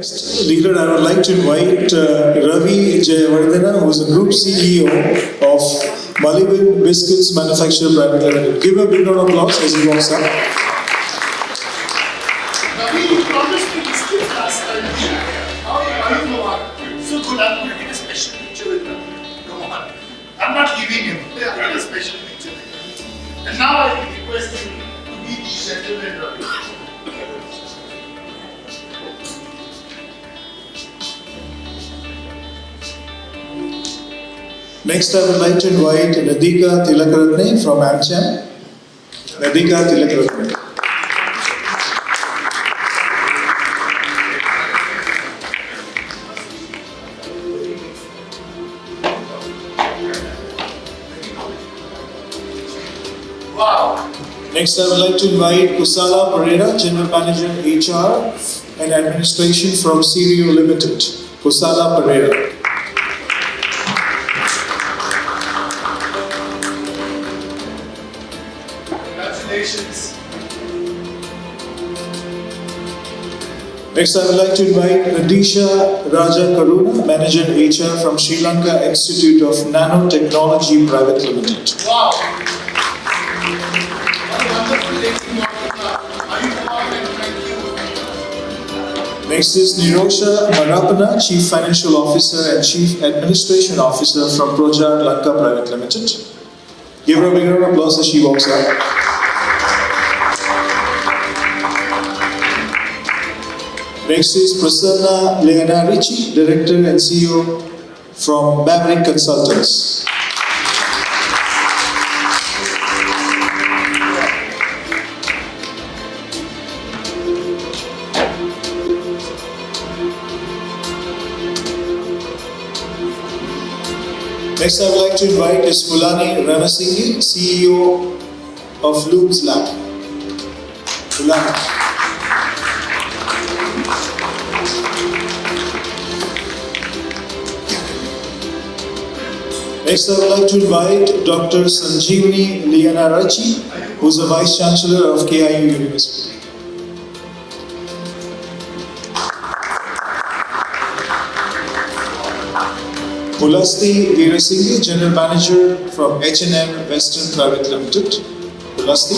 Next leader, I would like to invite Ravi Jayawardena, who is the Group CEO of Malibin Biscuits Manufacturer Private Limited. Give a big round of applause as he walks up. Ravi, you promised me biscuits last time. How are you? So good, I'm going to get a special picture with Ravi. Come on. I'm not giving him. I'll get a special picture with him. And now I request you to meet the gentleman, Ravi. Next, I would like to invite Nadika Tilakaratne from AmCham. Nadika Tilakaratne. Wow. Next, I would like to invite Kusala Pereira, General Manager HR and Administration from Serio Limited. Kusala Pereira. Congratulations. Next, I would like to invite Nadisha Raja Karuna, Manager HR from Sri Lanka Institute of Nanotechnology Private Limited. Wow. What a wonderful lady you are. Are you proud and thank you? Next is Nirosha Marapana, Chief Financial Officer and Chief Administration Officer from Projar Lanka Private Limited. Give her a big round of applause as she walks up. Next is Prasanna Leonarici, Director and CEO from Maverick Consultants. Next, I would like to invite is Fulani Ranasinghe, CEO of Looms Lab. Fulani. Next, I would like to invite Dr. Sanjeevani Lianarachi, who is the Vice Chancellor of KIU University. Pulasti Veerasinghe, General Manager from H&M Western Private Limited. Pulasti.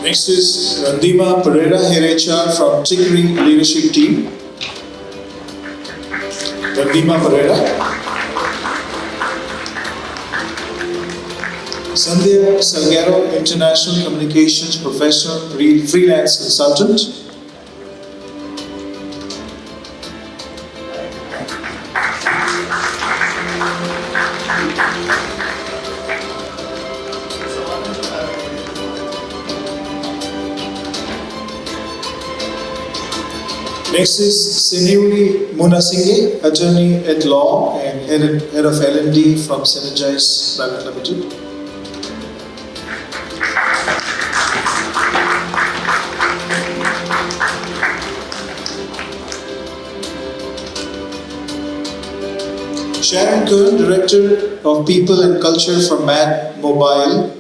Next is Randima Pereira, Head HR from Chicory Leadership Team. Randima Pereira. Sandhya Salguero, International Communications Professional, Freelance Consultant. Next is Senuri Munasinghe, Attorney at Law and Head of L&D from Synergize Private Limited. Sharon Kern, Director of People and Culture from Mad Mobile.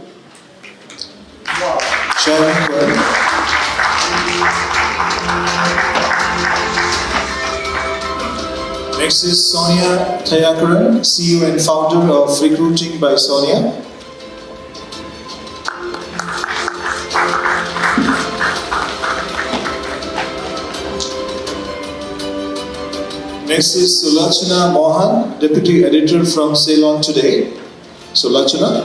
Sharon Kern. Next is Sonia Thayakaran, CEO and founder of Recruiting by Sonia. Next is Sulachana Mohan, Deputy Editor from Ceylon Today. Sulachana.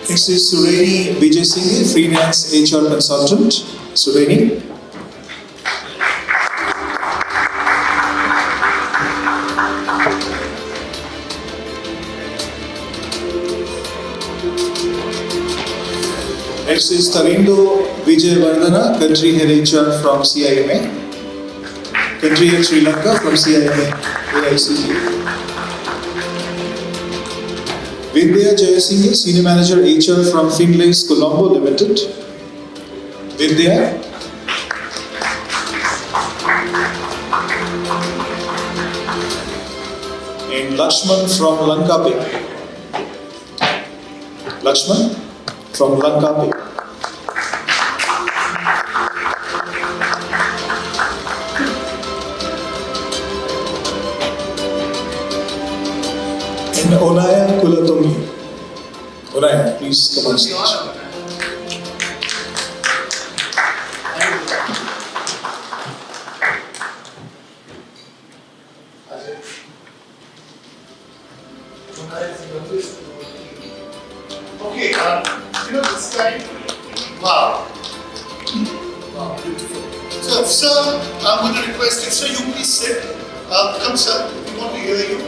Next is Sureni Vijay Freelance HR Consultant. Sureni. Next is Tarindo Vijay Vardana, Country Head HR from CIMA. Country Head Sri Lanka from CIMA AICT. Vidya Jayasinghe, Senior Manager HR from Finlay's Colombo Limited. Vidya. and Lakshman from Lanka. Lakshman from Lanka. And Onaya Kulatomi. Onaya, please come on stage. Okay, this guy, wow. Wow, beautiful. So, sir, I'm going to request you, sir, you please sit. Come, sir, we want to hear you.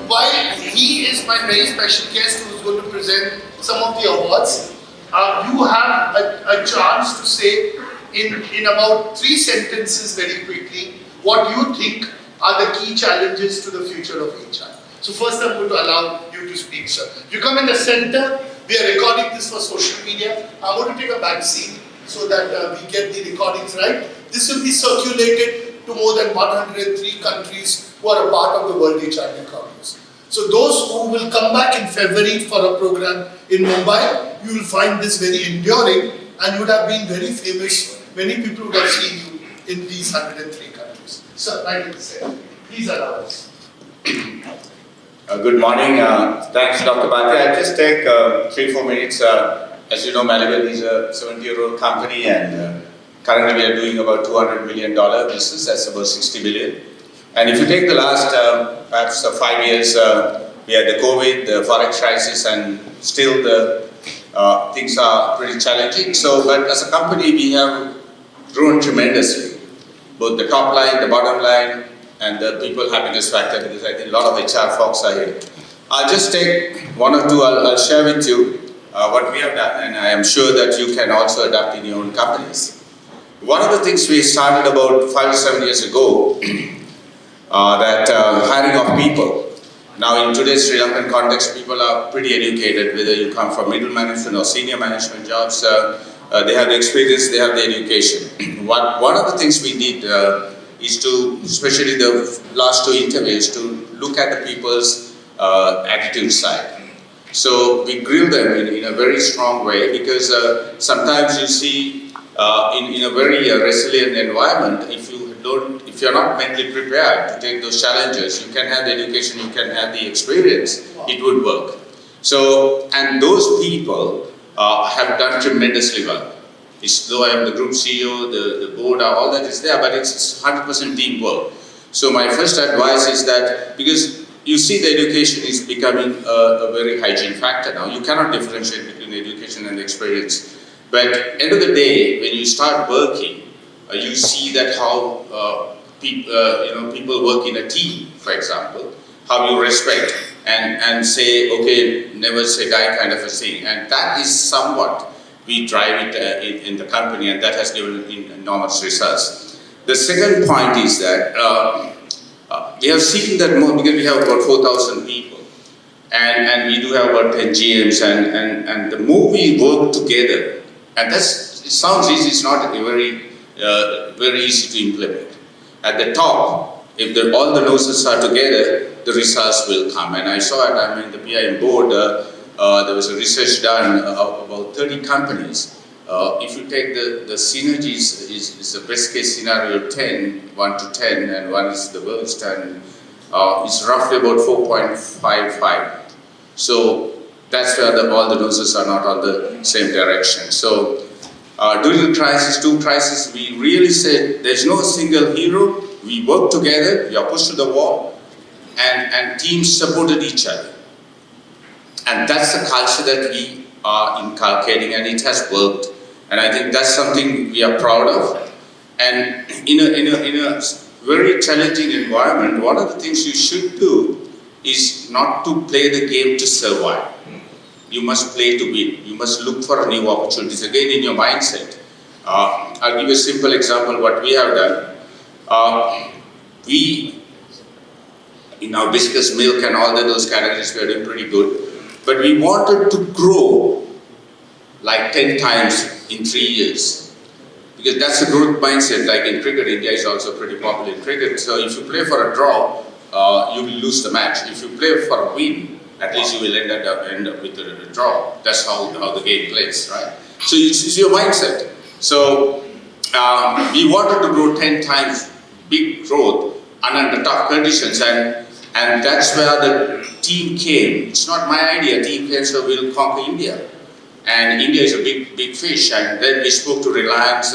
While he is my very special guest who is going to present some of the awards, you have a chance to say in about 3 sentences very quickly what you think are the key challenges to the future of HR. So first I'm going to allow you to speak, sir. You come in the center, we are recording this for social media. I'm going to take a back seat so that we get the recordings right. This will be circulated to more than 103 countries who are a part of the World HR Congress. So those who will come back in February for a program in Mumbai, you will find this very enduring and you would have been very famous. Many people would have seen you in these 103 countries. Sir, right in the center. Please allow us. Good morning. Thanks, Dr. Bhatia. I'll just take 3-4 minutes. As you know, Malibel is a 70-year-old company, and currently we are doing about $200 million business. That's about 60 billion. And if you take the last perhaps 5 years, we had the COVID, the forex crisis, and still the things are pretty challenging. So, but as a company, we have grown tremendously, both the top line, the bottom line, and the people happiness factor, because I think a lot of HR folks are here. I'll just take 1 or 2, I'll share with you what we have done, and I am sure that you can also adapt in your own companies. One of the things we started about 5 or 7 years ago, that hiring of people. Now in today's Sri Lankan context, people are pretty educated, whether you come from middle management or senior management jobs, they have the experience, they have the education. One of the things we did is to, especially the last 2 interviews, to look at the people's attitude side. So we grill them in a very strong way, because sometimes you see in a very resilient environment, if you're not mentally prepared to take those challenges, you can have the education, you can have the experience, it would work. So, and those people have done tremendously well. Though I am the group CEO, the board, all that is there, but it's 100% teamwork. So my first advice is that, because you see the education is becoming a very hygiene factor now. You cannot differentiate between education and experience. But end of the day, when you start working, you see that how people work in a team, for example, how you respect and say, okay, never say die kind of a thing. And that is somewhat we drive it in the company, and that has given enormous results. The second point is that we have seen that more, because we have about 4,000 people, and we do have about 10 GMs, and the more we work together, and it sounds easy, it's not very easy to implement. At the top, if all the noses are together, the results will come. And I saw it, I'm in the PIM board, there was a research done about 30 companies. If you take the synergies, is the best case scenario 1 to 10, and 1 is the worst, and it's roughly about 4.55. So that's where all the noses are not on the same direction. So during the crisis, 2 crises, we really said there's no single hero. We work together, we are pushed to the wall, and teams supported each other. And that's the culture that we are inculcating, and it has worked. And I think that's something we are proud of. And in a very challenging environment, one of the things you should do is not to play the game to survive. You must play to win. You must look for new opportunities. Again, in your mindset. I'll give you a simple example what we have done. We, in our biscuits, milk and all those categories, we are doing pretty good. But we wanted to grow like 10 times in 3 years. Because that's a growth mindset. Like in cricket, India is also pretty popular in cricket. So if you play for a draw, you will lose the match. If you play for a win, at least you will end up with a draw. That's how the game plays, right? So it's your mindset. So we wanted to grow 10 times big growth and under tough conditions, and that's where the team came. It's not my idea. Team came, so we'll conquer India. And India is a big fish. And then we spoke to Reliance,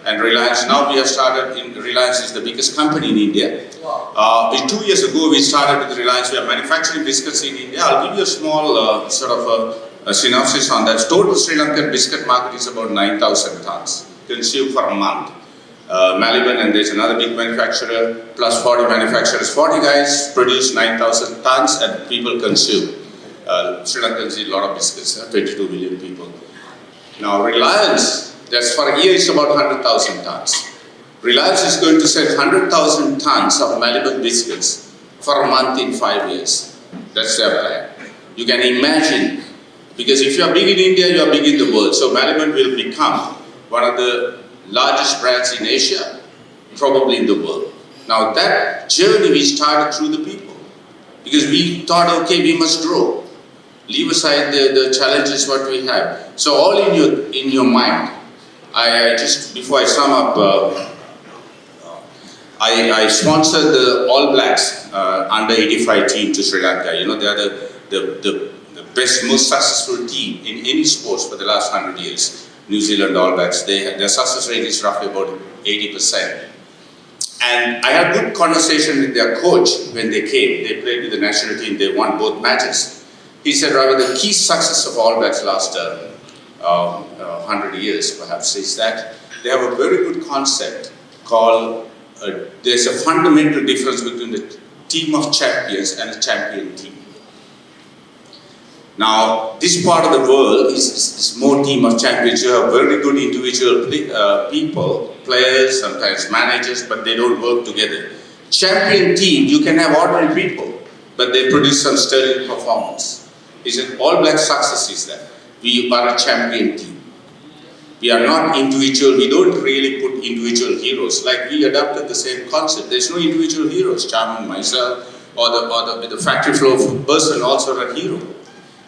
and Reliance, now we have started, Reliance is the biggest company in India. 2 years ago we started with Reliance. We are manufacturing biscuits in India. I'll give you a small sort of a synopsis on that. Total Sri Lankan biscuit market is about 9,000 tons, consumed for a month. Maliban, and there's another big manufacturer, plus 40 manufacturers. 40 guys produce 9,000 tons and people consume. Sri Lankans eat a lot of biscuits, 22 million people. Now Reliance, that's for a year, it's about 100,000 tons. Reliance is going to sell 100,000 tons of Maliban biscuits for a month in 5 years. That's their plan. You can imagine, because if you are big in India, you are big in the world. So Maliban will become one of the largest brands in Asia, probably in the world. Now that journey we started through the people, because we thought, okay, we must grow. Leave aside the challenges what we have. So all in your mind. I just, before I sum up, I sponsored the All Blacks under 85 team to Sri Lanka. You know, they are the best, most successful team in any sports for the last 100 years. New Zealand All Blacks, their success rate is roughly about 80%. And I had good conversation with their coach when they came. They played with the national team, they won both matches. He said, rather, the key success of All Blacks last 100 years perhaps is that they have a very good concept called, there's a fundamental difference between the team of champions and a champion team. Now, this part of the world is more team of champions. You have very good individual people, players, sometimes managers, but they don't work together. Champion team, you can have ordinary people, but they produce some sterling performance. It's an All Black success is that. We are a champion team. We are not individual, we don't really put individual heroes. Like we adopted the same concept. There's no individual heroes. Chairman, myself, or the factory floor person also are a hero.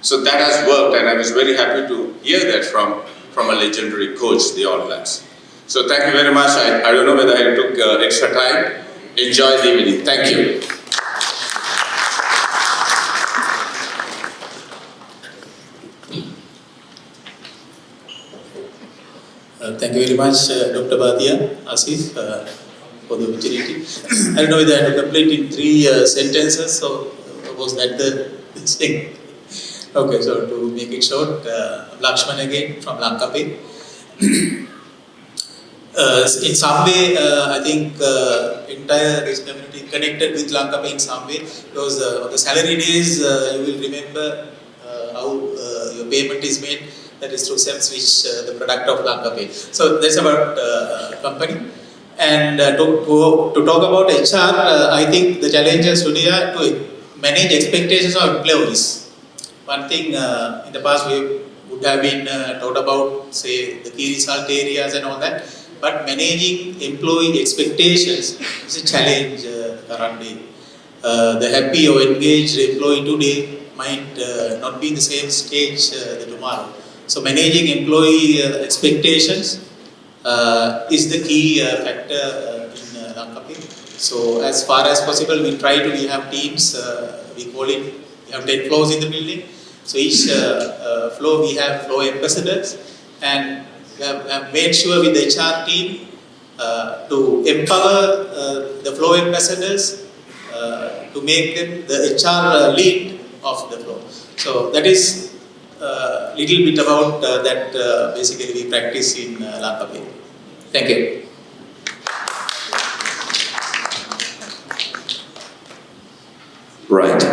So that has worked, and I was very happy to hear that from a legendary coach, the All Blacks. So thank you very much. I don't know whether I took extra time. Enjoy the evening. Thank you. Thank you very much, Dr. Bhatia, Asif, for the opportunity. I don't know whether I had to complete in 3 sentences, so was that the thing? Okay, so to make it short, Lakshman again from Lanka. In some way, I think entire this community connected with Lanka in some way, because on the salary days, you will remember how your payment is made. That is through SEMSwitch, the product of Lanka Pay. So that's about company. And to talk about HR, I think the challenges today are to manage expectations of employees. One thing in the past we would have been taught about, say, the key result areas and all that. But managing employee expectations is a challenge currently. The happy or engaged employee today might not be in the same stage tomorrow. So managing employee expectations is the key factor in Lanka Pay. So as far as possible, we have teams, we call it, we have 10 floors in the building. So each floor we have floor ambassadors, and we have made sure with the HR team to empower the floor ambassadors to make them the HR lead of the floor. So that is little bit about that basically we practice in Lanka Pay. Thank you. Right.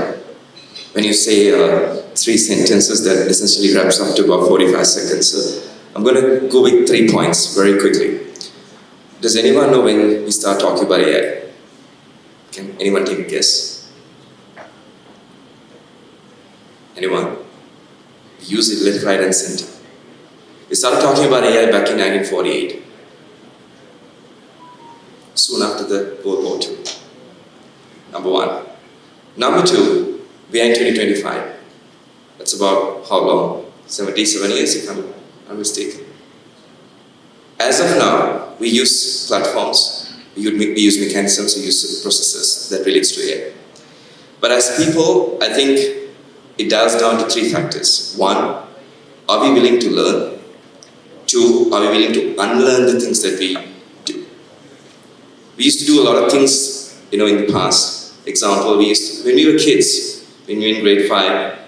When you say 3 sentences, that essentially wraps up to about 45 seconds. So I'm going to go with 3 points very quickly. Does anyone know when we start talking about AI? Can anyone take a guess? Anyone? We use it left, right, and center. We started talking about AI back in 1948, soon after the World War II. Number 1. Number two, we are in 2025. That's about how long? 77 years, if I'm not mistaken. As of now, we use platforms, we use mechanisms, we use processes that relates to AI. But as people, I think it dials down to three factors. One, are we willing to learn? Two, are we willing to unlearn the things that we do? We used to do a lot of things, in the past. Example, when we were kids, when we were in grade 5,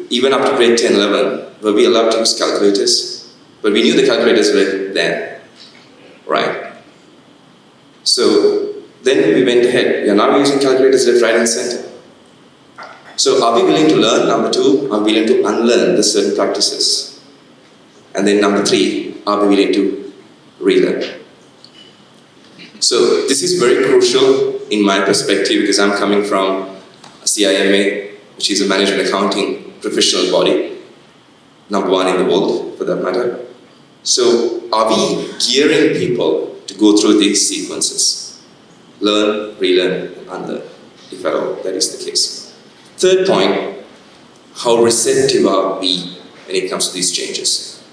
even up to grade 10, 11, were we allowed to use calculators? But we knew the calculators were there, right? So then we went ahead. We are now using calculators left, right, and center. So are we willing to learn? Number two, are we willing to unlearn the certain practices? And then number three, are we willing to relearn? So this is very crucial in my perspective because I'm coming from a CIMA, which is a management accounting professional body, number one in the world for that matter. So are we gearing people to go through these sequences? Learn, relearn, and unlearn, if at all that is the case. Third point, how receptive are we when it comes to these changes?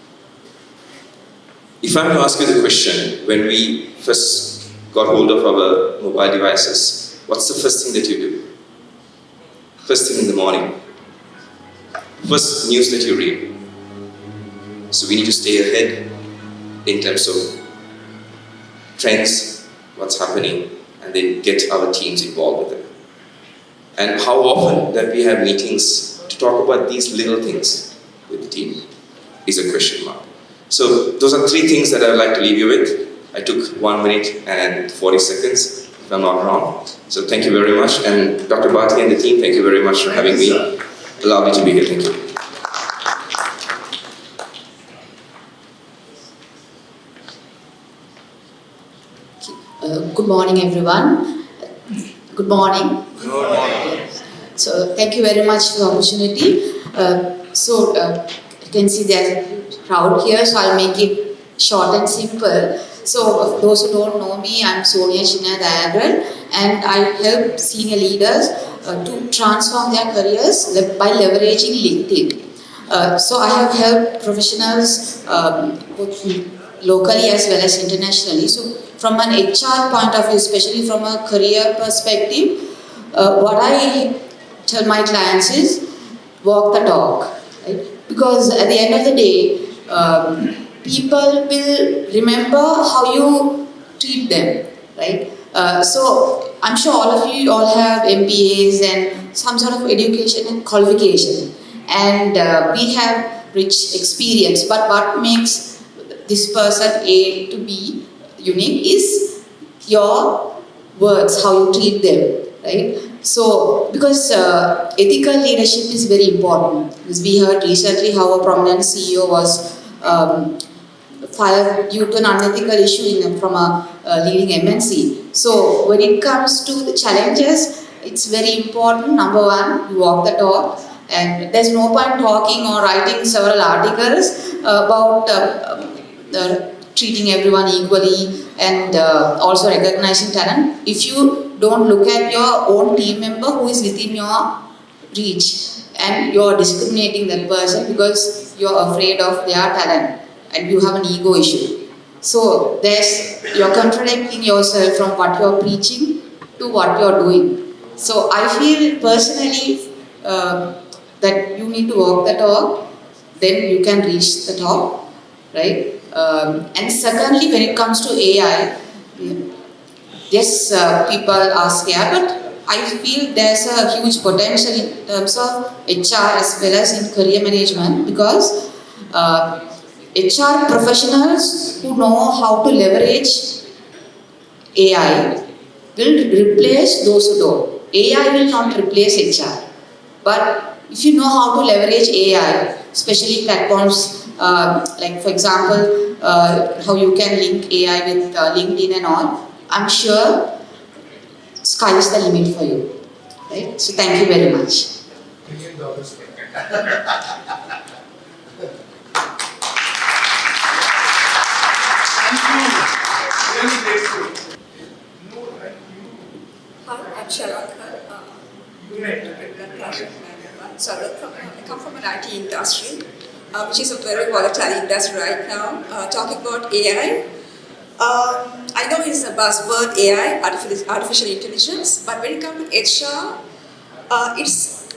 If I'm to ask you the question, when we first got hold of our mobile devices, what's the first thing that you do? First thing in the morning. First news that you read. So we need to stay ahead in terms of trends, what's happening, and then get our teams involved with it. And how often that we have meetings to talk about these little things with the team is a question mark. So those are three things that I would like to leave you with. I took 1 minute and 40 seconds, if I'm not wrong. So thank you very much. And Dr. Bhatia and the team, thank you very much for having me. Lovely to be here. Thank you. Good morning, everyone. Good morning. Good morning. So, thank you very much for the opportunity. You can see there's a crowd here, so I'll make it short and simple. So, for those who don't know me, I'm Sonia Chinna Dayagal, and I help senior leaders to transform their careers by leveraging LinkedIn. So, I have helped professionals both locally as well as internationally. So, from an HR point of view, especially from a career perspective, what I tell my clients is walk the talk, right? Because at the end of the day, people will remember how you treat them, right? So I'm sure all of you all have MBAs and some sort of education and qualification, and we have rich experience. But what makes this person A to B unique is your words, how you treat them, right? So, because ethical leadership is very important. Because we heard recently how a prominent CEO was fired due to an unethical issue from a leading MNC. So, when it comes to the challenges, it's very important. Number one, you walk the talk. And there's no point talking or writing several articles about treating everyone equally and also recognizing talent if you don't look at your own team member who is within your reach and you're discriminating that person because you're afraid of their talent and you have an ego issue. So you're contradicting yourself from what you're preaching to what you're doing. So I feel personally that you need to walk the talk, then you can reach the top, right? And secondly, when it comes to AI, yes, people ask AI, but I feel there's a huge potential in terms of HR as well as in career management because HR professionals who know how to leverage AI will replace those who don't. AI will not replace HR, but if you know how to leverage AI, especially platforms like, for example, how you can link AI with LinkedIn and all, I'm sure sky is the limit for you. Right? So thank you very much. $1 million. Thank you. Really grateful. Hi, I'm Sharanka. So I come from an IT industry, which is a very volatile industry right now. Talking about AI, I know it's a buzzword AI, artificial intelligence, but when it comes to HR, it's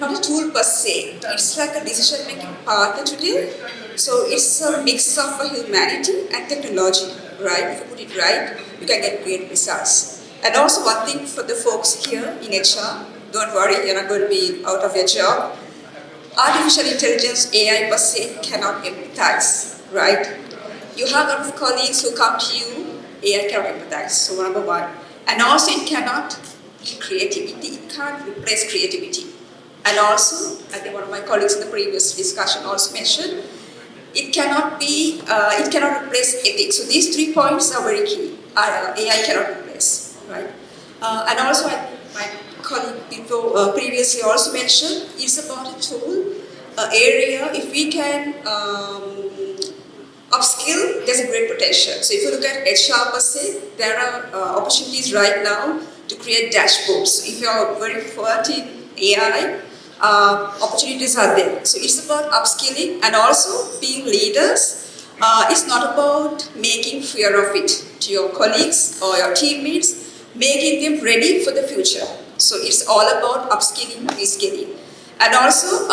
not a tool per se. It's like a decision-making partner today. So it's a mix of humanity and technology, right? If you put it right, you can get great results. And also one thing for the folks here in HR, don't worry, you're not going to be out of your job. Artificial intelligence, AI per se, cannot empathize, right? You have a lot of colleagues who come to you, AI cannot empathize, so number one. And also it cannot be creativity, it can't replace creativity. And also, I think one of my colleagues in the previous discussion also mentioned, it cannot replace ethics. So these 3 points are very key. AI cannot replace, right? And also, my colleague before, previously also mentioned, is about a tool, area. If we can upskill, there's a great potential. So if you look at HR per se, there are opportunities right now to create dashboards. So if you are very fluent in AI, opportunities are there. So it's about upskilling and also being leaders. It's not about making fear of it to your colleagues or your teammates, making them ready for the future. So it's all about upskilling, reskilling. And also,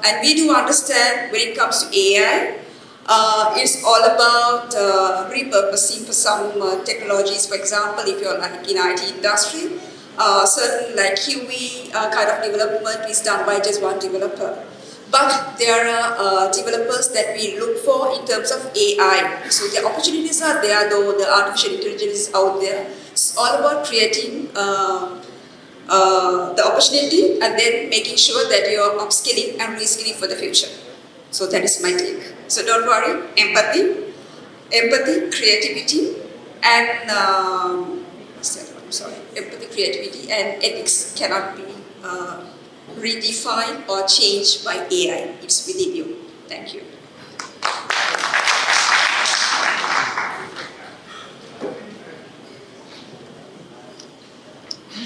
and we do understand when it comes to AI, it's all about repurposing for some technologies. For example, if you're like in IT industry, certain like QE kind of development is done by just one developer. But there are developers that we look for in terms of AI. So the opportunities are there, though the artificial intelligence is out there. It's all about creating the opportunity and then making sure that you're upskilling and reskilling for the future. So that is my take. So don't worry, empathy, creativity, and empathy, creativity, and ethics cannot be redefined or changed by AI. It's within you. Thank you.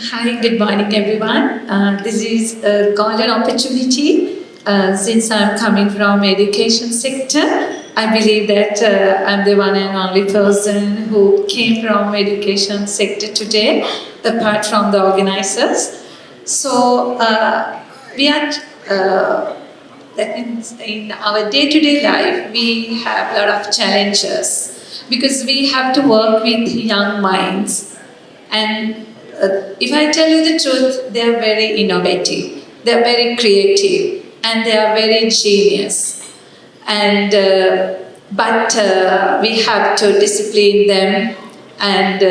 Hi, good morning everyone. This is a golden opportunity since I'm coming from education sector. I believe that I'm the one and only person who came from education sector today, apart from the organizers. So we are, that means in our day-to-day life, we have a lot of challenges because we have to work with young minds. And if I tell you the truth, they are very innovative, they are very creative, and they are very genius. And but we have to discipline them, and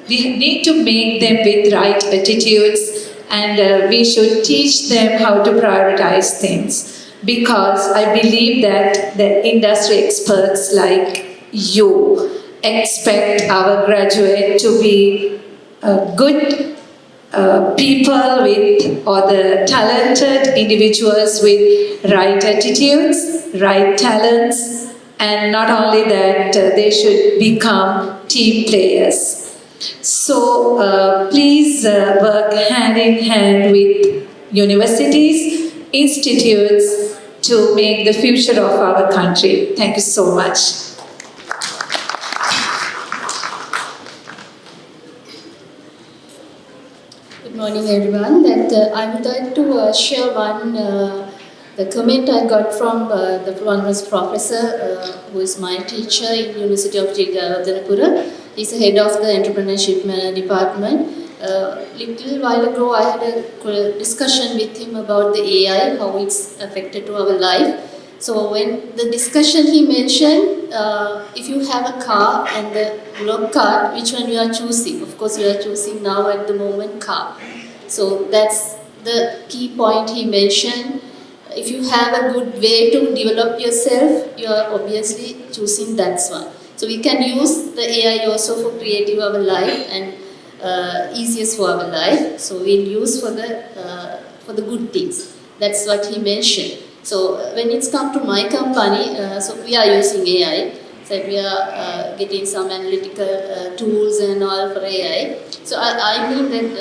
we need to make them with right attitudes, and we should teach them how to prioritize things, because I believe that the industry experts like you expect our graduate to be good people with, or the talented individuals with right attitudes, right talents, and not only that, they should become team players. So please work hand in hand with universities, institutes to make the future of our country. Thank you so much. Good morning, everyone. I would like to share one the comment I got from the one was professor who is my teacher in University of Jayawardhanapura. He's the head of the entrepreneurship department. Little while ago, I had a discussion with him about the AI, how it's affected to our life. So when the discussion he mentioned, if you have a car and the block card, which one you are choosing? Of course, you are choosing now at the moment car. So that's the key point he mentioned. If you have a good way to develop yourself, you are obviously choosing that one. So we can use the AI also for creative our life and easiest for our life. So we'll use for the good things. That's what he mentioned. So when it's come to my company, so we are using AI. So we are getting some analytical tools and all for AI. So I mean that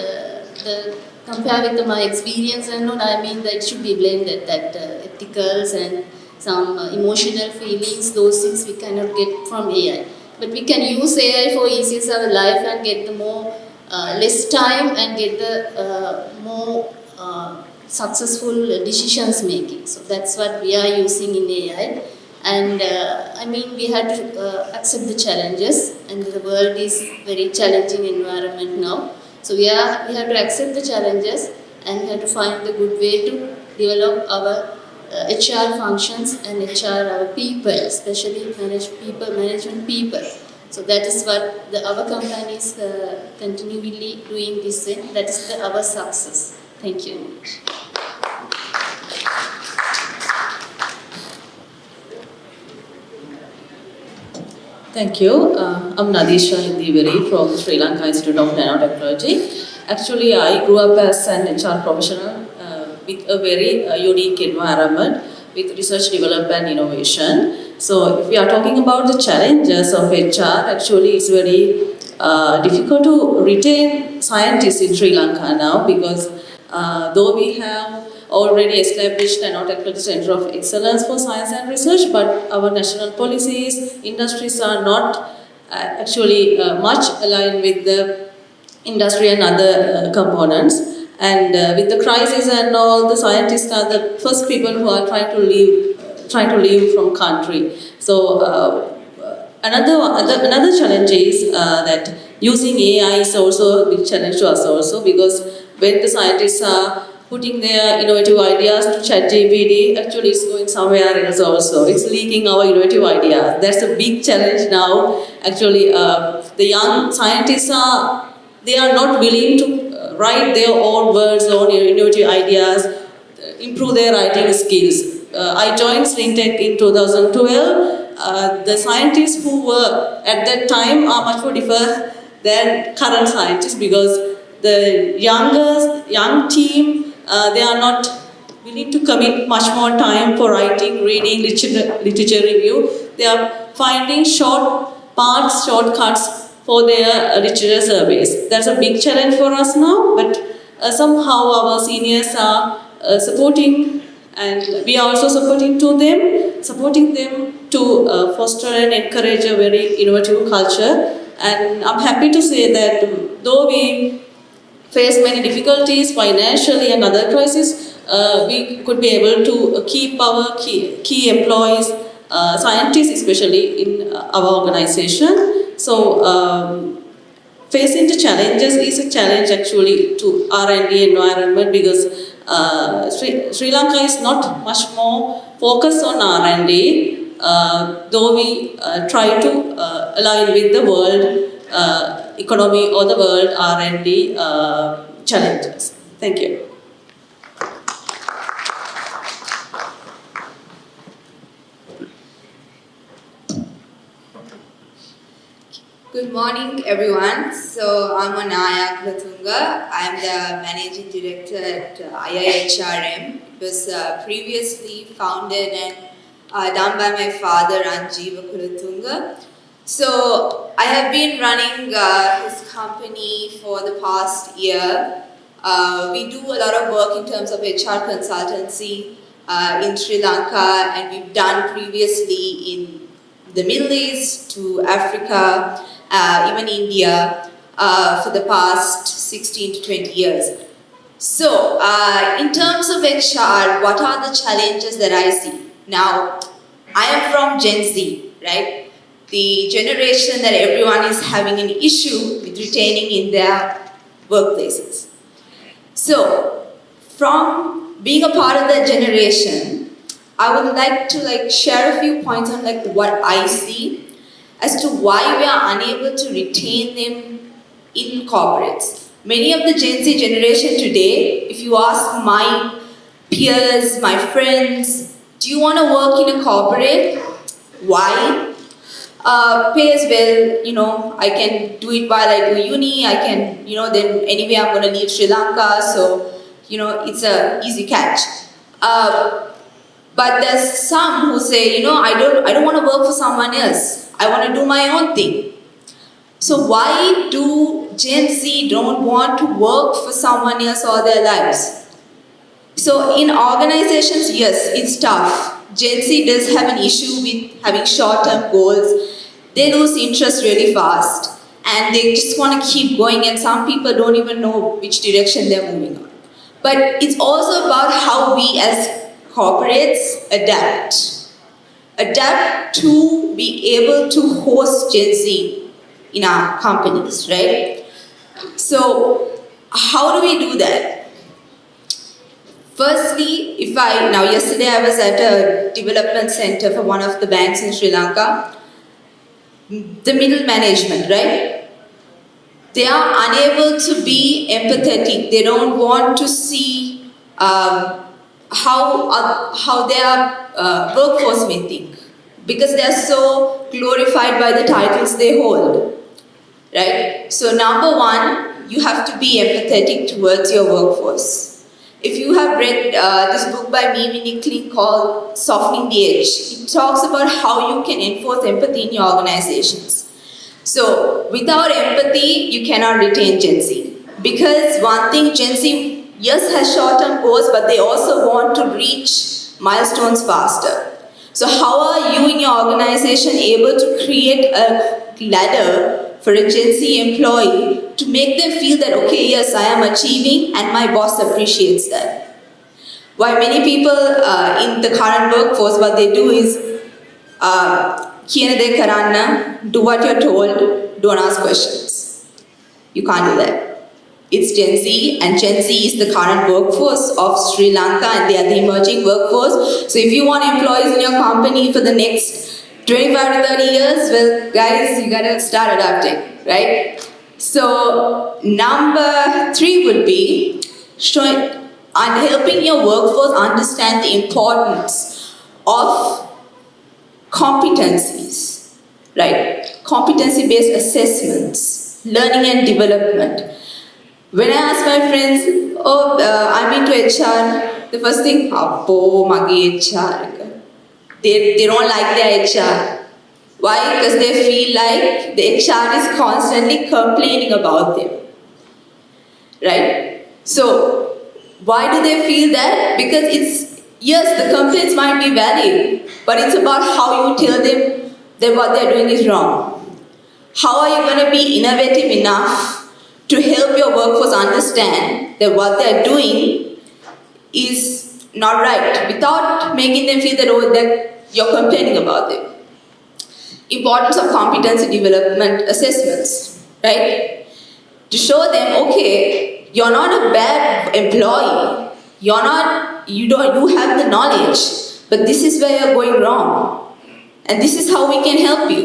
compare with my experience and all, I mean that it should be blended, that ethicals and some emotional feelings, those things we cannot get from AI. But we can use AI for easier our life and get the more less time and get the more successful decisions making. So that's what we are using in AI. And I mean, we had to accept the challenges, and the world is very challenging environment now. So we have to accept the challenges, and we have to find the good way to develop our HR functions and HR our people, especially management people. So that is what our company is continually doing this thing. That is our success. Thank you. Thank you. I'm Nadisha Indiveri from Sri Lanka Institute of Nanotechnology. Actually, I grew up as an HR professional with a very unique environment with research, development and innovation. So if we are talking about the challenges of HR, actually it's very difficult to retain scientists in Sri Lanka now because though we have already established an Nanotechnology Center of Excellence for Science and Research, but our national policies, industries are not actually much aligned with the industry and other components. And with the crisis and all, the scientists are the first people who are trying to leave from country. So another challenge is that using AI is also a big challenge to us also, because when the scientists are putting their innovative ideas to ChatGPT, actually it's going somewhere else also. It's leaking our innovative ideas. That's a big challenge now. Actually, the young scientists they are not willing to write their own words, own innovative ideas, improve their writing skills. I joined SlingTech in 2012. The scientists who were at that time are much more different than current scientists, because the young team, they are not willing to commit much more time for writing, reading, literature review. They are finding shortcuts for their literature surveys. That's a big challenge for us now, but somehow our seniors are supporting, and we are also supporting them to foster and encourage a very innovative culture. And I'm happy to say that though we face many difficulties financially and other crises, we could be able to keep our key employees, scientists especially, in our organization. So facing the challenges is a challenge actually to R&D environment, because Sri Lanka is not much more focused on R&D, though we try to align with the world economy or the world R&D challenges. Thank you. Good morning, everyone. So I'm Anaya Kulatunga. I'm the Managing Director at IIHRM. It was previously founded and done by my father, Anjiva Kulatunga. So I have been running his company for the past year. We do a lot of work in terms of HR consultancy in Sri Lanka, and we've done previously in the Middle East to Africa, even India, for the past 16 to 20 years. So, in terms of HR, what are the challenges that I see? Now, I am from Gen Z, right? The generation that everyone is having an issue with retaining in their workplaces. So, from being a part of that generation, I would like to share a few points on what I see as to why we are unable to retain them in corporates. Many of the Gen Z generation today, if you ask my peers, my friends, do you want to work in a corporate? Why? Pay as well, I can do it while I do uni, I can, then anyway I'm going to leave Sri Lanka, so, it's a easy catch. But there's some who say, I don't want to work for someone else. I want to do my own thing. So why do Gen Z don't want to work for someone else all their lives. So in organizations, yes, it's tough. Gen Z does have an issue with having short-term goals. They lose interest really fast and they just want to keep going, and some people don't even know which direction they're moving on. But it's also about how we as corporates adapt to be able to host Gen Z in our companies, right? So how do we do that? Firstly, yesterday I was at a development center for one of the banks in Sri Lanka. The middle management, right? They are unable to be empathetic. They don't want to see how their workforce may think, because they are so glorified by the titles they hold, right? So number one, you have to be empathetic towards your workforce. If you have read this book by Mimi Nicklin called Softening the Edge, it talks about how you can enforce empathy in your organizations. So without empathy, you cannot retain Gen Z. Because one thing, Gen Z, yes, has short-term goals, but they also want to reach milestones faster. So how are you in your organization able to create a ladder for a Gen Z employee to make them feel that, okay, yes, I am achieving and my boss appreciates that. Why many people in the current workforce, what they do is, "Kiyana de karanna," do what you're told, don't ask questions. You can't do that. It's Gen Z, and Gen Z is the current workforce of Sri Lanka, and they are the emerging workforce. So if you want employees in your company for the next 25 to 30 years, well, guys, you gotta start adapting, right? So number 3 would be helping your workforce understand the importance of competencies, right? Competency-based assessments, learning and development. When I ask my friends, I'm into HR, the first thing, "Appo, mage HR." They don't like their HR. Why? Because they feel like the HR is constantly complaining about them, right? So, why do they feel that? Because yes, the complaints might be valid, but it's about how you tell them that what they're doing is wrong. How are you going to be innovative enough to help your workforce understand that what they're doing is not right, without making them feel that you're complaining about them? Importance of competency development assessments, right? To show them, okay, you're not a bad employee, you have the knowledge, but this is where you're going wrong, and this is how we can help you.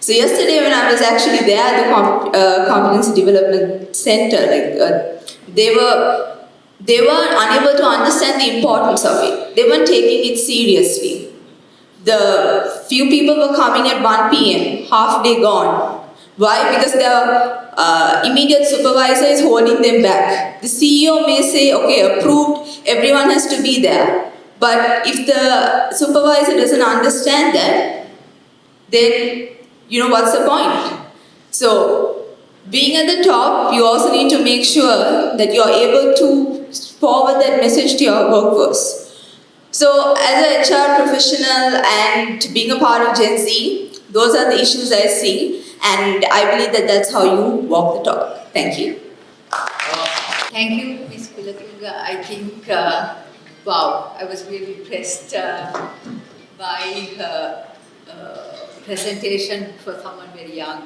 So yesterday when I was actually there at the Competency Development Center, they were unable to understand the importance of it. They weren't taking it seriously. The few people were coming at 1 p.m., half day gone. Why? Because their immediate supervisor is holding them back. The CEO may say, okay, approved, everyone has to be there. But if the supervisor doesn't understand that, then what's the point? So, being at the top, you also need to make sure that you're able to forward that message to your workforce. So, as an HR professional and being a part of Gen Z, those are the issues I see, and I believe that that's how you walk the talk. Thank you. Thank you, Ms. Kulatunga. I think, wow, I was really impressed by her presentation for someone very young.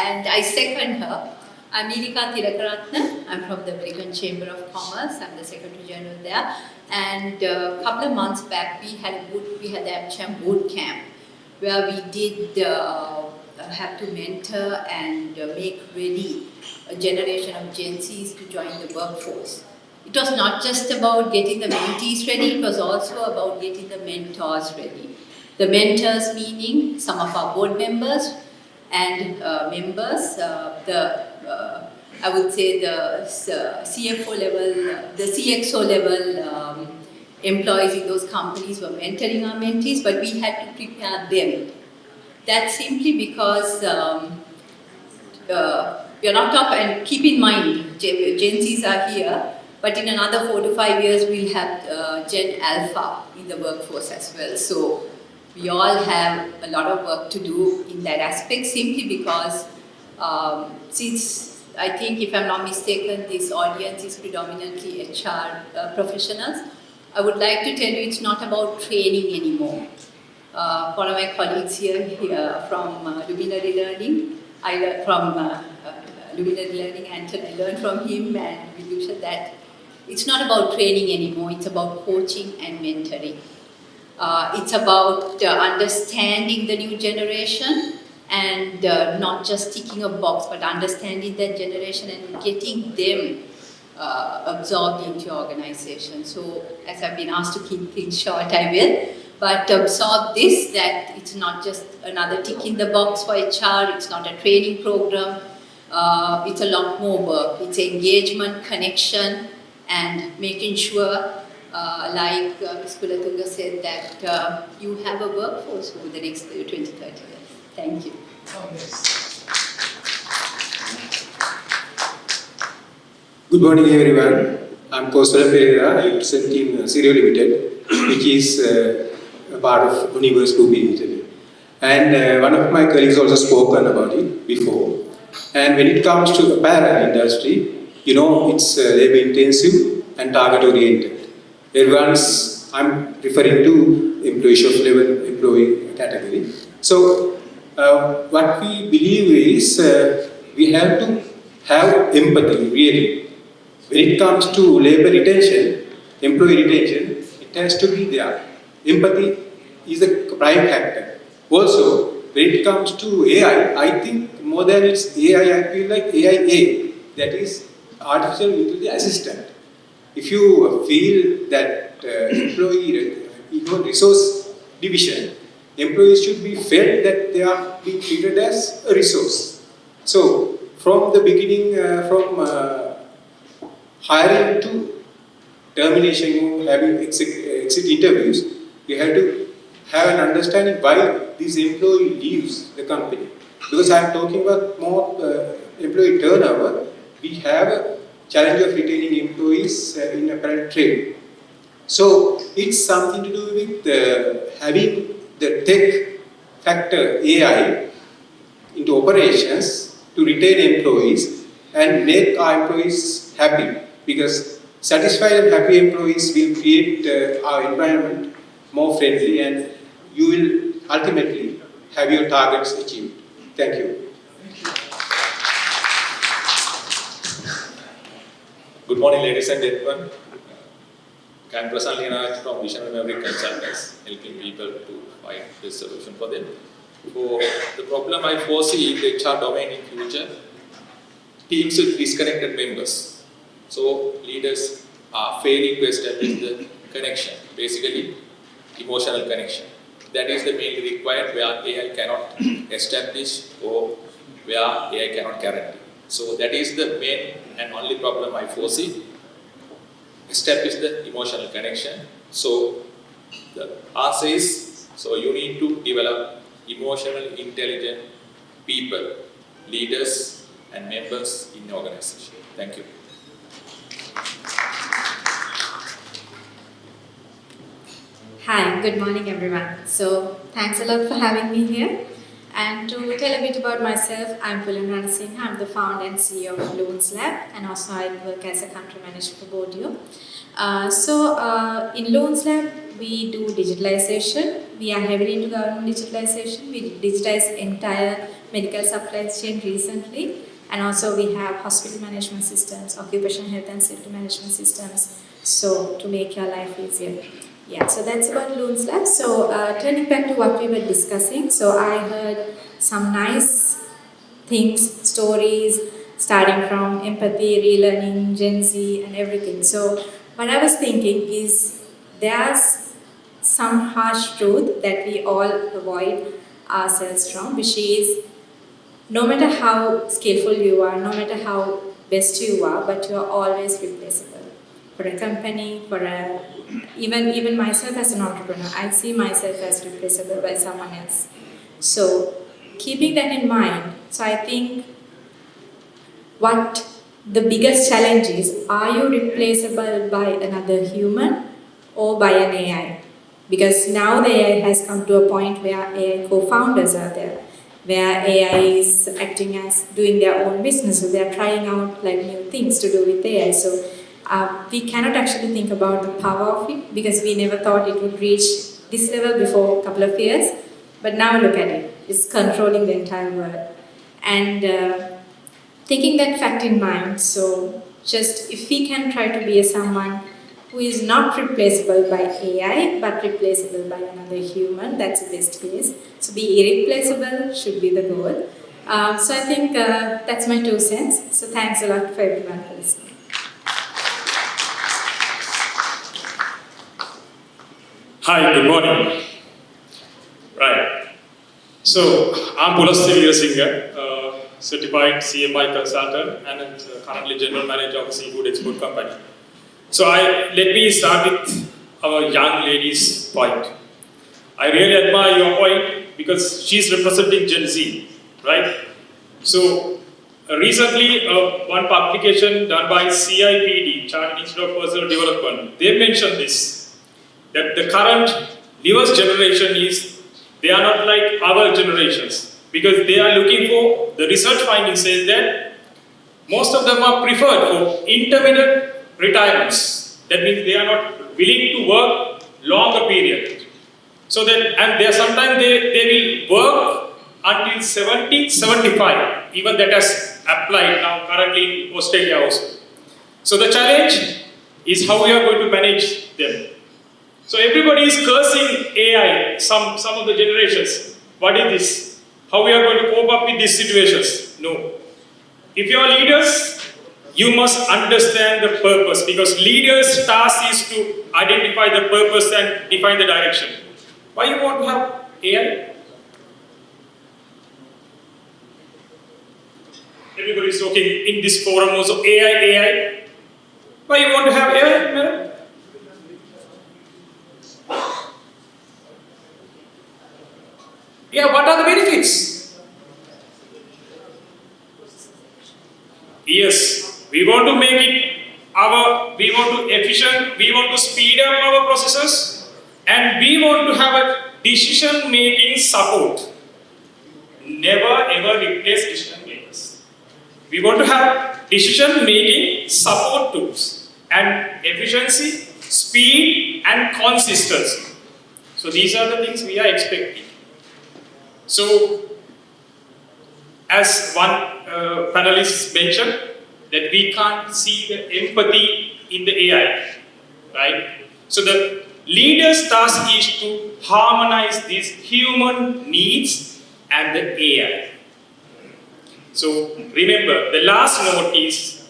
And I second her. I'm Nilika Thirakaratne. I'm from the American Chamber of Commerce. I'm the Secretary General there. And a couple of months back, we had the AmCham boot camp where we did have to mentor and make ready a generation of Gen Zs to join the workforce. It was not just about getting the mentees ready, it was also about getting the mentors ready. The mentors meaning some of our board members and members, I would say the CFO level, the CXO level employees in those companies were mentoring our mentees, but we had to prepare them. That's simply because we are not talking, and keep in mind, Gen Zs are here, but in another 4 to 5 years, we'll have Gen Alpha in the workforce as well. So we all have a lot of work to do in that aspect, simply because since I think, if I'm not mistaken, this audience is predominantly HR professionals, I would like to tell you it's not about training anymore. One of my colleagues here from Luminary Learning, I learned from Luminary Learning, Anton, I learned from him and Vidusha that it's not about training anymore, it's about coaching and mentoring. It's about understanding the new generation and not just ticking a box, but understanding that generation and getting them absorbed into your organization. So, as I've been asked to keep things short, I will. But absorb this, that it's not just another tick in the box for HR, it's not a training program, it's a lot more work. It's engagement, connection, and making sure, like Ms. Kulatunga said, that you have a workforce over the next 20, 30 years. Thank you. Good morning, everyone. I'm Kosala Pereira. I represent Team Zero Limited, which is a part of Universe Group Limited. And one of my colleagues also spoken about it before. And when it comes to the apparel industry, you know, it's labor intensive and target oriented. I'm referring to employee shop level employee category. So what we believe is we have to have empathy, really. When it comes to labor retention, employee retention, it has to be there. Empathy is a prime factor. Also, when it comes to AI, I think more than it's AI, I feel like AIA, that is artificial intelligence assistant. If you feel that employee human resource division, employees should be felt that they are being treated as a resource. So, from the beginning, from hiring to termination, having exit interviews, you have to have an understanding why this employee leaves the company. Because I am talking about more employee turnover, we have a challenge of retaining employees in apparel trade. So it's something to do with having the tech factor AI into operations to retain employees and make our employees happy, because satisfied and happy employees will create our environment more friendly, and you will ultimately have your targets achieved. Thank you. Good morning, ladies and gentlemen. I'm Prasanth Linaraj from Vision Memory Consultants, helping people to find the solution for them. For the problem I foresee in the HR domain in future, teams with disconnected members. So leaders are failing to establish the connection, basically emotional connection. That is the mainly required where AI cannot establish or where AI cannot guarantee. So that is the main and only problem I foresee. Establish the emotional connection. So the answer is, so you need to develop emotionally intelligent people, leaders and members in the organization. Thank you. Hi, good morning everyone. So thanks a lot for having me here. And to tell a bit about myself, I'm Pulan Ranasinghe. I'm the founder and CEO of Loans Lab, and also I work as a country manager for Bodio. In Loans Lab, we do digitalization. We are heavily into government digitalization. We digitized entire medical supply chain recently, and also we have hospital management systems, occupational health and safety management systems, so to make your life easier. Yeah, so that's about Loans Lab. So turning back to what we were discussing, so I heard some nice things, stories, starting from empathy, relearning, Gen Z and everything. So what I was thinking is there's some harsh truth that we all avoid ourselves from, which is no matter how skillful you are, no matter how best you are, but you are always replaceable. For a company, even myself as an entrepreneur, I see myself as replaceable by someone else. So keeping that in mind, so I think what the biggest challenge is, are you replaceable by another human or by an AI? Because now the AI has come to a point where AI co-founders are there, where AI is acting as doing their own business, so they're trying out like new things to do with AI. So we cannot actually think about the power of it because we never thought it would reach this level before a couple of years. But now look at it, it's controlling the entire world. And taking that fact in mind, so just if we can try to be someone who is not replaceable by AI but replaceable by another human, that's the best case. So be irreplaceable should be the goal. So I think that's my 2 cents. So thanks a lot for everyone for listening. Hi, good morning. Right. So, I'm Pulasthi Veerasinghe, certified CMI consultant and currently general manager of a seafood export company. So, let me start with our young lady's point. I really admire your point because she's representing Gen Z, right? So, recently, one publication done by CIPD, Chartered Institute of Personal Development, they mentioned this, that the current newest generation they are not like our generations because they are looking for, the research finding says that most of them are preferred for intermittent retirements. That means they are not willing to work longer period. So that, and they are sometimes they will work until 70, 75. Even that has applied now currently in Australia also. So the challenge is how we are going to manage them. So everybody is cursing AI, some of the generations. What is this? How we are going to cope up with these situations? No. If you are leaders, you must understand the purpose because leaders' task is to identify the purpose and define the direction. Why you want to have AI? Everybody is talking in this forum also AI. Why you want to have AI, madam? Yeah, what are the benefits? Yes, we want to make it we want to efficient, we want to speed up our processes, and we want to have a decision-making support. Never ever replace decision makers. We want to have decision-making support tools and efficiency, speed, and consistency. So these are the things we are expecting. So, as one panelist mentioned, that we can't see the empathy in the AI, right? So the leader's task is to harmonize these human needs and the AI. So remember, the last note is,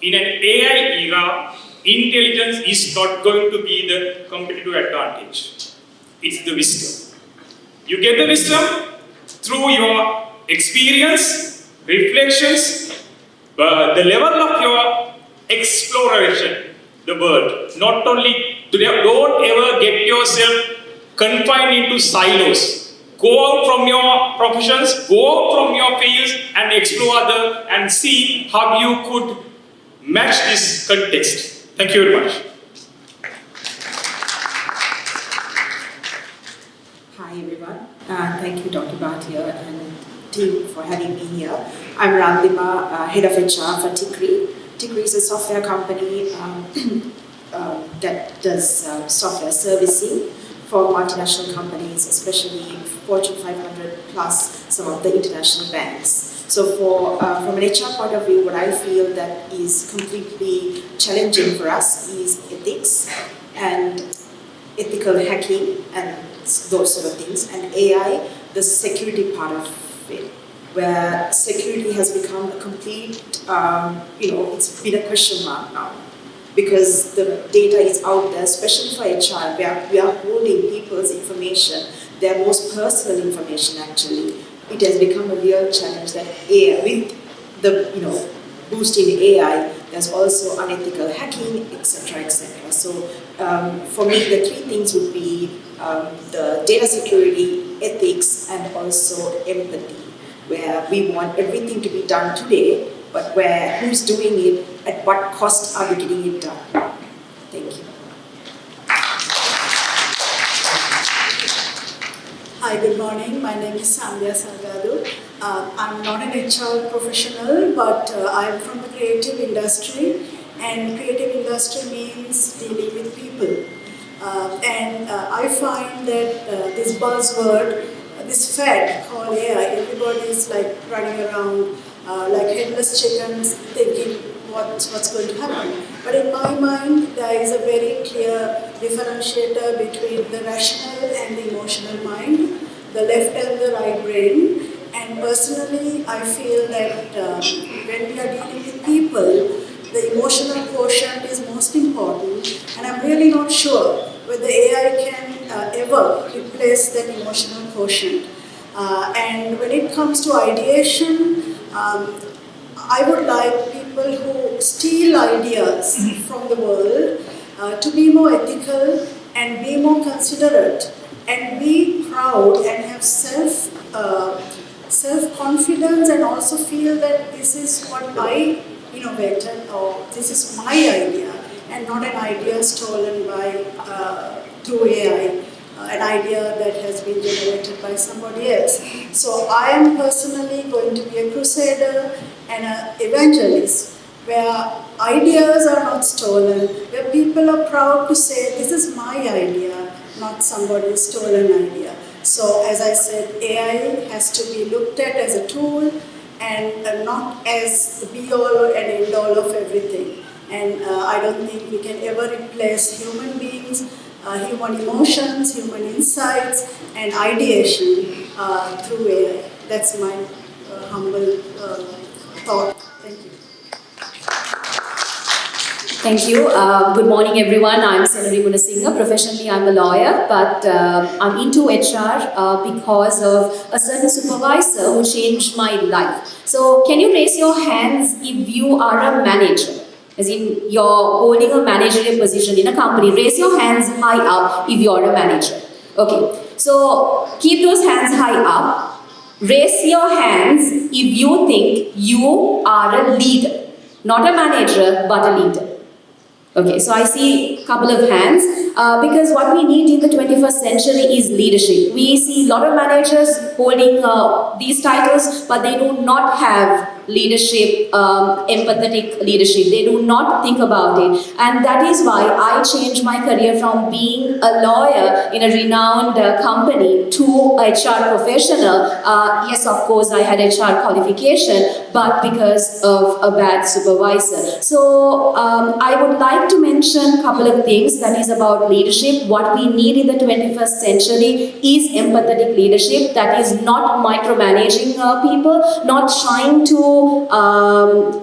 in an AI era, intelligence is not going to be the competitive advantage. It's the wisdom. You get the wisdom through your experience, reflections, the level of your exploration, the world. Not only, don't ever get yourself confined into silos. Go out from your professions, go out from your fields and explore other and see how you could match this context. Thank you very much. Hi everyone. Thank you Dr. Bhatia and team for having me here. I'm Randima, head of HR for Tikri. Tikri is a software company that does software servicing for multinational companies, especially Fortune 500 plus some of the international banks. So from an HR point of view, what I feel that is completely challenging for us is ethics and ethical hacking and those sort of things, and AI, the security part of it, where security has become a complete, it's been a question mark now, because the data is out there, especially for HR, where we are holding people's information, their most personal information actually. It has become a real challenge that AI, with the boost in AI, there's also unethical hacking, etc., etc. So for me, the three things would be the data security, ethics, and also empathy, where we want everything to be done today, but where, who's doing it, at what cost are we getting it done? Thank you. Hi, good morning. My name is Sandhya Salgado. I'm not an HR professional, but I'm from the creative industry, and creative industry means dealing with people. I find that this buzzword, this fad called AI, everybody is like running around like headless chickens thinking what's going to happen. But in my mind, there is a very clear differentiator between the rational and the emotional mind, the left and the right brain. And personally, I feel that when we are dealing with people, the emotional quotient is most important, and I'm really not sure whether AI can ever replace that emotional quotient. And when it comes to ideation, I would like people who steal ideas from the world to be more ethical and be more considerate and be proud and have self-confidence and also feel that this is what I innovated or this is my idea and not an idea stolen by through AI. An idea that has been generated by somebody else. So I am personally going to be a crusader and an evangelist where ideas are not stolen, where people are proud to say, this is my idea, not somebody's stolen idea. So as I said, AI has to be looked at as a tool and not as the be-all and end-all of everything. And I don't think we can ever replace human beings, human emotions, human insights, and ideation through AI. That's my humble thought. Thank you. Thank you. Good morning, everyone. I'm Senari Gunasinghe. Professionally, I'm a lawyer, but I'm into HR because of a certain supervisor who changed my life. So, can you raise your hands if you are a manager? As in, you're holding a managerial position in a company. Raise your hands high up if you're a manager. Okay. So, keep those hands high up. Raise your hands if you think you are a leader. Not a manager, but a leader. Okay, so I see a couple of hands because what we need in the 21st century is leadership. We see a lot of managers holding these titles, but they do not have leadership, empathetic leadership. They do not think about it. And that is why I changed my career from being a lawyer in a renowned company to a HR professional. Yes, of course, I had HR qualification, but because of a bad supervisor. So I would like to mention a couple of things that is about leadership. What we need in the 21st century is empathetic leadership that is not micromanaging people, not trying to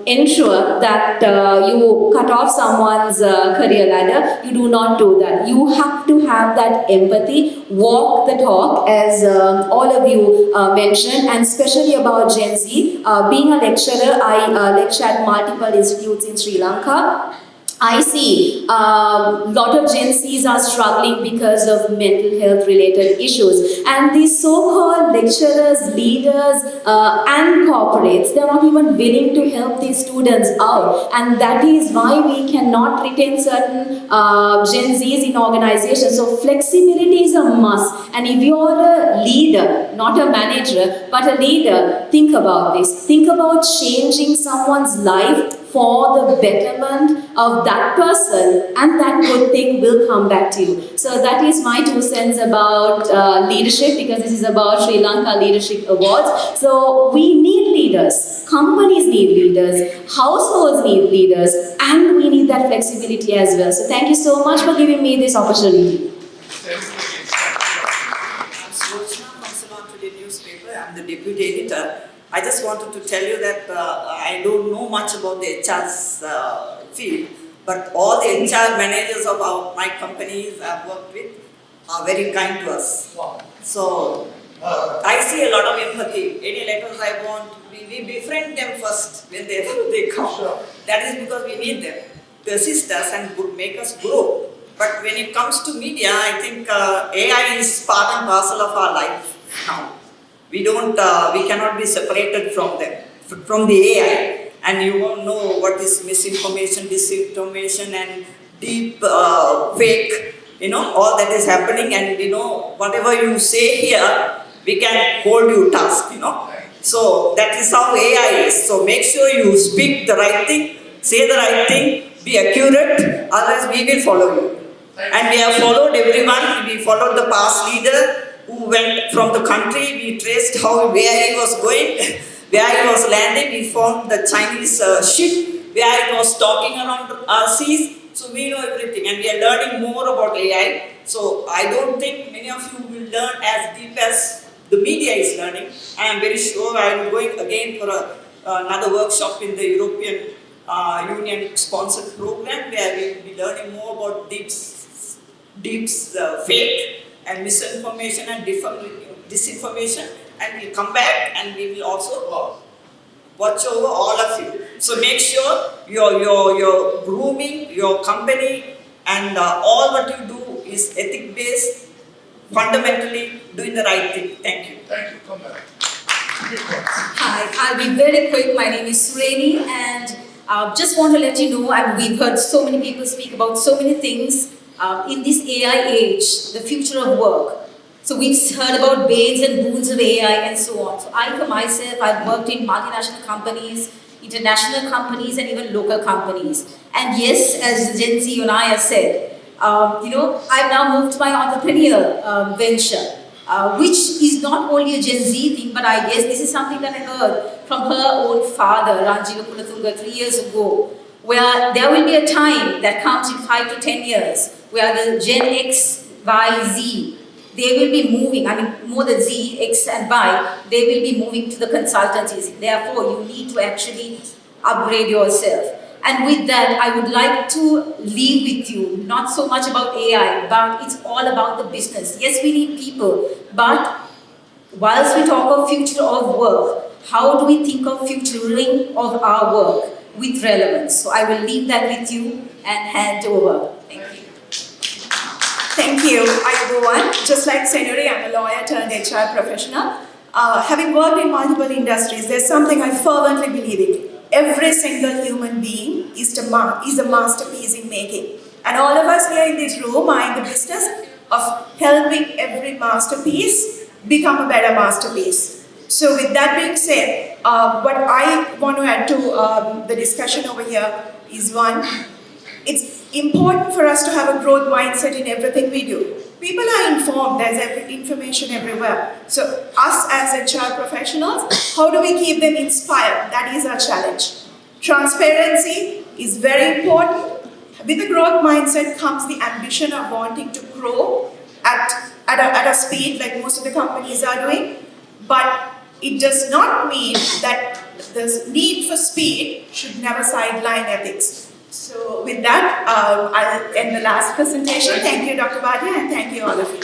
ensure that you cut off someone's career ladder. You do not do that. You have to have that empathy, walk the talk, as all of you mentioned, and especially about Gen Z. Being a lecturer, I lecture at multiple institutes in Sri Lanka. I see a lot of Gen Zs are struggling because of mental health related issues, and these so-called lecturers, leaders and corporates, they're not even willing to help these students out, and that is why we cannot retain certain Gen Zs in organizations. So flexibility is a must, and if you're a leader, not a manager, but a leader, think about this. Think about changing someone's life for the betterment of that person, and that good thing will come back to you. So that is my 2 cents about leadership, because this is about Sri Lanka Leadership Awards. So we need leaders, companies need leaders, households need leaders, and we need that flexibility as well. So thank you so much for giving me this opportunity. I'm Sulochana from Ceylon Today newspaper. I'm the deputy editor. I just wanted to tell you that I don't know much about the HR's field, but all the HR managers of my companies I've worked with are very kind to us. So I see a lot of empathy. Any letters I want, we befriend them first when they come. That is because we need them to assist us and make us grow. But when it comes to media, I think AI is part and parcel of our life now. We cannot be separated from them, from the AI. and you won't know what is misinformation, disinformation, and deep fake, all that is happening, and whatever you say here, we can hold you task. So that is how AI is. So make sure you speak the right thing, say the right thing, be accurate, otherwise we will follow you. And we have followed everyone. We followed the past leader who went from the country. We traced where he was going, where he was landing. We found the Chinese ship, where it was talking around our seas. So we know everything, and we are learning more about AI. So I don't think many of you will learn as deep as the media is learning. I am very sure I am going again for another workshop in the European Union sponsored program, where we will be learning more about deep fake and misinformation and disinformation, and we'll come back and we will also watch over all of you. So make sure your grooming, your company, and all what you do is ethic based, fundamentally doing the right thing. Thank you. Thank you. Come back. Hi, I'll be very quick. My name is Sureni, and just want to let you know, and we've heard so many people speak about so many things in this AI age, the future of work. So we've heard about banes and boons of AI and so on. So I for myself, I've worked in multinational companies, international companies, and even local companies. And yes, as Gen Z and I have said, I've now moved to my entrepreneurial venture. Which is not only a Gen Z thing, but I guess this is something that I heard from her own father, Ranjiro Kulathunga, 3 years ago, where there will be a time that comes in 5 to 10 years, where the Gen X, Y, Z, they will be moving, more than Z, X and Y, they will be moving to the consultancies. Therefore, you need to actually upgrade yourself. And with that, I would like to leave with you, not so much about AI, but it's all about the business. Yes, we need people, but whilst we talk of future of work, how do we think of futuring of our work with relevance? So I will leave that with you and hand over. Thank you. Thank you. I will go on. Just like Senori, I'm a lawyer turned HR professional. Having worked in multiple industries, there's something I fervently believe in. Every single human being is a masterpiece in making. And all of us here in this room are in the business of helping every masterpiece become a better masterpiece. So with that being said, what I want to add to the discussion over here is one, it's important for us to have a growth mindset in everything we do. People are informed, there's information everywhere. So us as HR professionals, how do we keep them inspired? That is our challenge. Transparency is very important. With a growth mindset comes the ambition of wanting to grow at a speed like most of the companies are doing. But it does not mean that the need for speed should never sideline ethics. So with that, I'll end the last presentation. Thank you, Dr. Bhatia, and thank you all of you.